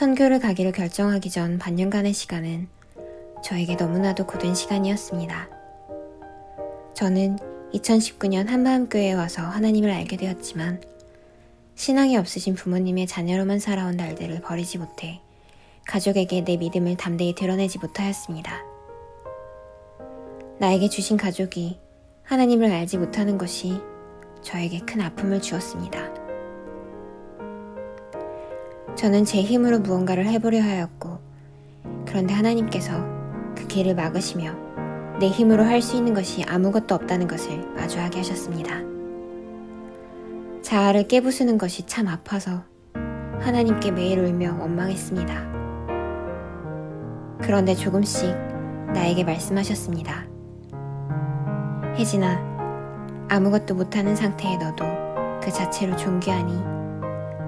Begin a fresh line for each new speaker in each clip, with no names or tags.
선교를 가기로 결정하기 전 반년간의 시간은 저에게 너무나도 고된 시간이었습니다. 저는 2019년 한마음교회에 와서 하나님을 알게 되었지만 신앙이 없으신 부모님의 자녀로만 살아온 날들을 버리지 못해 가족에게 내 믿음을 담대히 드러내지 못하였습니다. 나에게 주신 가족이 하나님을 알지 못하는 것이 저에게 큰 아픔을 주었습니다. 저는 제 힘으로 무언가를 해보려 하였고, 그런데 하나님께서 그 길을 막으시며 내 힘으로 할 수 있는 것이 아무것도 없다는 것을 마주하게 하셨습니다. 자아를 깨부수는 것이 참 아파서 하나님께 매일 울며 원망했습니다. 그런데 조금씩 나에게 말씀하셨습니다. 혜진아, 아무것도 못하는 상태의 너도 그 자체로 존귀하니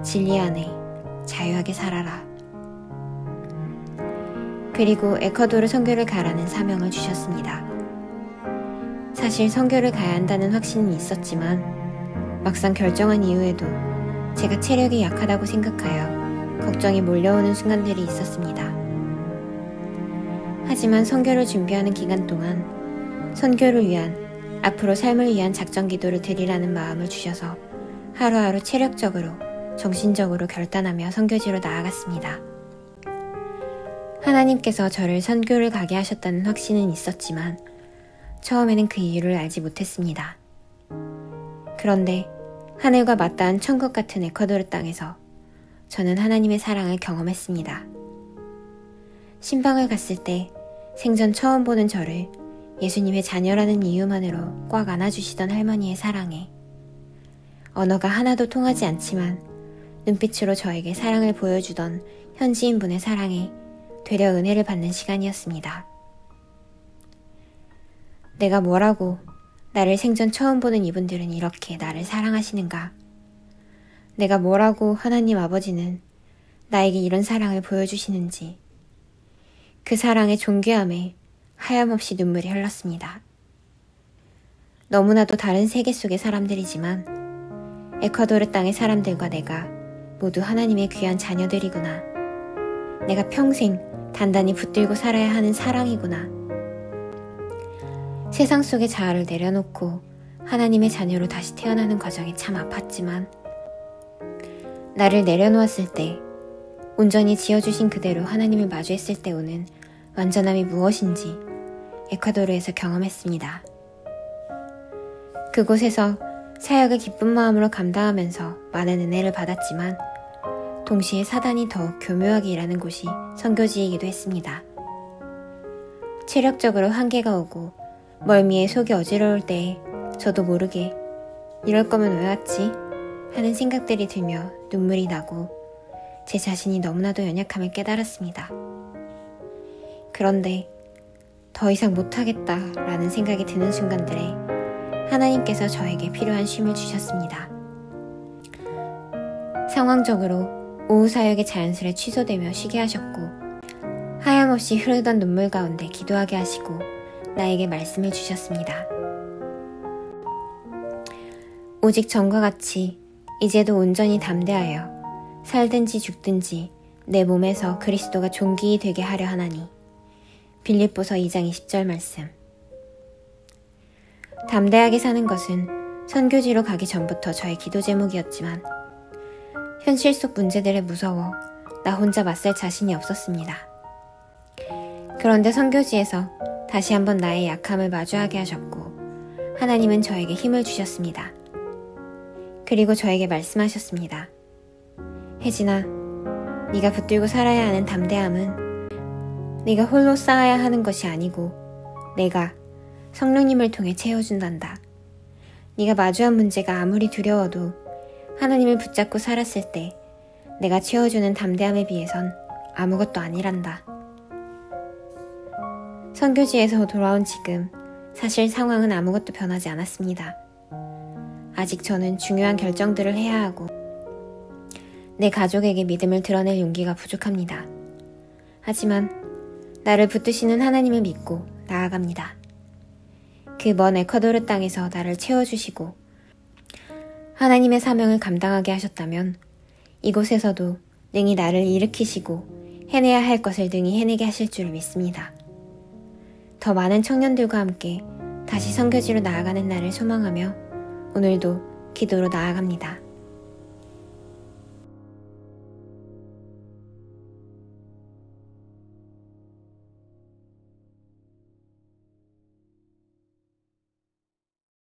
진리 안에 자유하게 살아라. 그리고 에콰도르 선교를 가라는 사명을 주셨습니다. 사실 선교를 가야 한다는 확신은 있었지만 막상 결정한 이후에도 제가 체력이 약하다고 생각하여 걱정이 몰려오는 순간들이 있었습니다. 하지만 선교를 준비하는 기간 동안 선교를 위한 앞으로 삶을 위한 작전 기도를 드리라는 마음을 주셔서 하루하루 체력적으로 정신적으로 결단하며 선교지로 나아갔습니다. 하나님께서 저를 선교를 가게 하셨다는 확신은 있었지만 처음에는 그 이유를 알지 못했습니다. 그런데 하늘과 맞닿은 천국 같은 에콰도르 땅에서 저는 하나님의 사랑을 경험했습니다. 신방을 갔을 때 생전 처음 보는 저를 예수님의 자녀라는 이유만으로 꽉 안아주시던 할머니의 사랑에 언어가 하나도 통하지 않지만 눈빛으로 저에게 사랑을 보여주던 현지인분의 사랑에 되려 은혜를 받는 시간이었습니다. 내가 뭐라고 나를 생전 처음 보는 이분들은 이렇게 나를 사랑하시는가? 내가 뭐라고 하나님 아버지는 나에게 이런 사랑을 보여주시는지 그 사랑의 존귀함에 하염없이 눈물이 흘렀습니다. 너무나도 다른 세계 속의 사람들이지만 에콰도르 땅의 사람들과 내가 모두 하나님의 귀한 자녀들이구나. 내가 평생 단단히 붙들고 살아야 하는 사랑이구나. 세상 속의 자아를 내려놓고 하나님의 자녀로 다시 태어나는 과정이 참 아팠지만 나를 내려놓았을 때 온전히 지어주신 그대로 하나님을 마주했을 때 오는 완전함이 무엇인지 에콰도르에서 경험했습니다. 그곳에서 사역을 기쁜 마음으로 감당하면서 많은 은혜를 받았지만 동시에 사단이 더욱 교묘하게 일하는 곳이 선교지이기도 했습니다. 체력적으로 한계가 오고 멀미에 속이 어지러울 때에 저도 모르게 이럴 거면 왜 왔지? 하는 생각들이 들며 눈물이 나고 제 자신이 너무나도 연약함을 깨달았습니다. 그런데 더 이상 못하겠다라는 생각이 드는 순간들에 하나님께서 저에게 필요한 쉼을 주셨습니다. 상황적으로 오후 사역이 자연스레 취소되며 쉬게 하셨고 하염없이 흐르던 눈물 가운데 기도하게 하시고 나에게 말씀을 주셨습니다. 오직 전과 같이 이제도 온전히 담대하여 살든지 죽든지 내 몸에서 그리스도가 존귀히 되게 하려 하나니. 빌립보서 2장 20절 말씀. 담대하게 사는 것은 선교지로 가기 전부터 저의 기도 제목이었지만 현실 속 문제들에 무서워 나 혼자 맞설 자신이 없었습니다. 그런데 선교지에서 다시 한번 나의 약함을 마주하게 하셨고 하나님은 저에게 힘을 주셨습니다. 그리고 저에게 말씀하셨습니다. 혜진아, 네가 붙들고 살아야 하는 담대함은 네가 홀로 쌓아야 하는 것이 아니고 내가 성령님을 통해 채워준단다. 네가 마주한 문제가 아무리 두려워도 하나님을 붙잡고 살았을 때 내가 채워주는 담대함에 비해선 아무것도 아니란다. 선교지에서 돌아온 지금 사실 상황은 아무것도 변하지 않았습니다. 아직 저는 중요한 결정들을 해야 하고 내 가족에게 믿음을 드러낼 용기가 부족합니다. 하지만 나를 붙드시는 하나님을 믿고 나아갑니다. 그 먼 에콰도르 땅에서 나를 채워주시고 하나님의 사명을 감당하게 하셨다면 이곳에서도 능히 나를 일으키시고 해내야 할 것을 능히 해내게 하실 줄 믿습니다. 더 많은 청년들과 함께 다시 선교지로 나아가는 날을 소망하며 오늘도 기도로 나아갑니다.